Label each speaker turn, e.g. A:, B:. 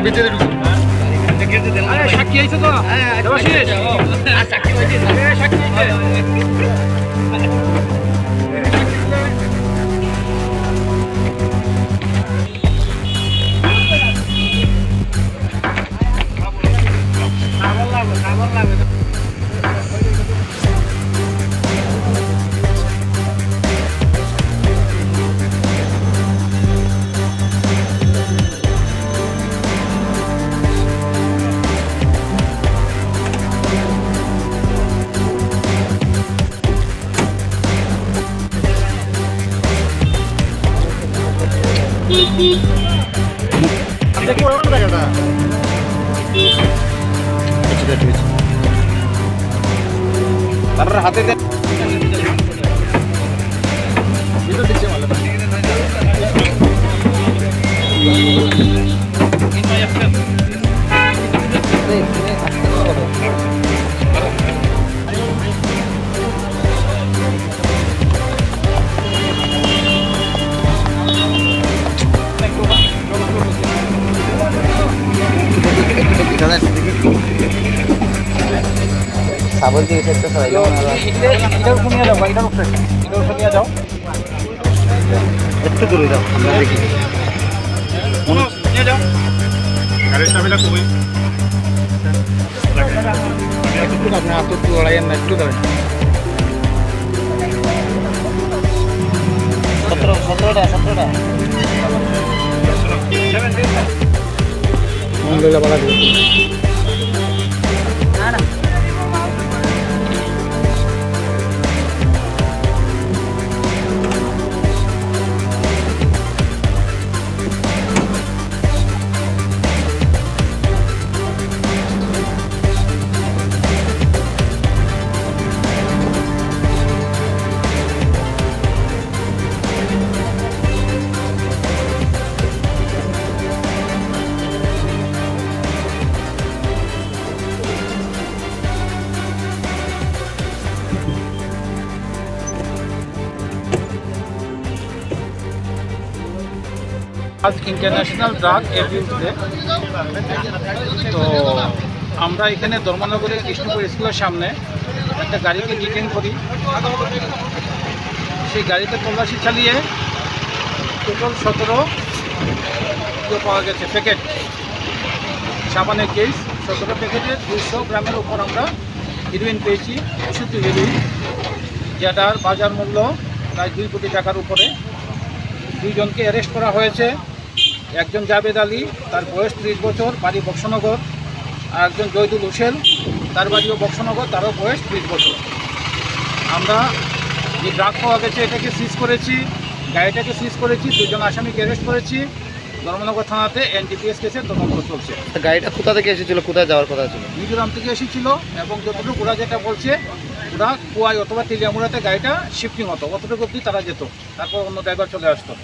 A: ভিতরে ঢুকুন। সাক্ষী আইছে তো? সাক্ষী হাতে সাবল দিয়ে সেটা সবাই এটার উপর নিয়ে যাও এটার উপর নিয়ে যাও একটু দূরে যাও আমরা দেখি নিয়ে যাও গাড়ির চাবিটা কই একটু আপনি হাত একটু লড়াইয়ের না একটু দাঁড়ান 17টা মঙ্গলা বলা দিই না आज इंटरनेशनल ड्राग एब्यूज डे तो আমরা এখানে ধর্মনগরের কৃষ্ণপুর স্কুলের সামনে একটা গাড়িকে ডিটেইন করি সেই গাড়িতে তল্লাশি চালিয়ে টোটাল 17 পাওয়া গেছে প্যাকেট সাবানের কেস 17 প্যাকেটে 200 গ্রামের উপর আমরা হিরোইন পেয়েছি শুধু হিরোইন যেটার বাজার মূল্য প্রায় 2 কোটি টাকার উপরে দুইজনকে অ্যারেস্ট করা হয়েছে একজন জাবেদ আলী তার বয়স 30 বছর বাড়ি বক্সনগর আর একজন জয়দুল হোসেন তার বাড়িও বক্সনগর তারও বয়স 30 বছর আমরা যে ড্রাগ পাওয়া গেছে এটাকে সিজ করেছি গাড়িটাকে সিজ করেছি দুজন আসামিকে অ্যারেস্ট করেছি ধর্মনগর থানাতে এনডিপিএস কেসে তদন্ত চলছে
B: গাড়িটা কোথা থেকে এসেছিল কোথায় যাওয়ার কথা ছিল
A: মিজোরাম থেকে এসেছিল এবং যতটুকু ওরা যেটা বলছে ওরা কুয়াই অথবা তেলিয়ামুড়াতে গাড়িটা শিফটিং হতো অতটুকু অবধি তারা যেত তারপর অন্য ড্রাইভার চলে আসতো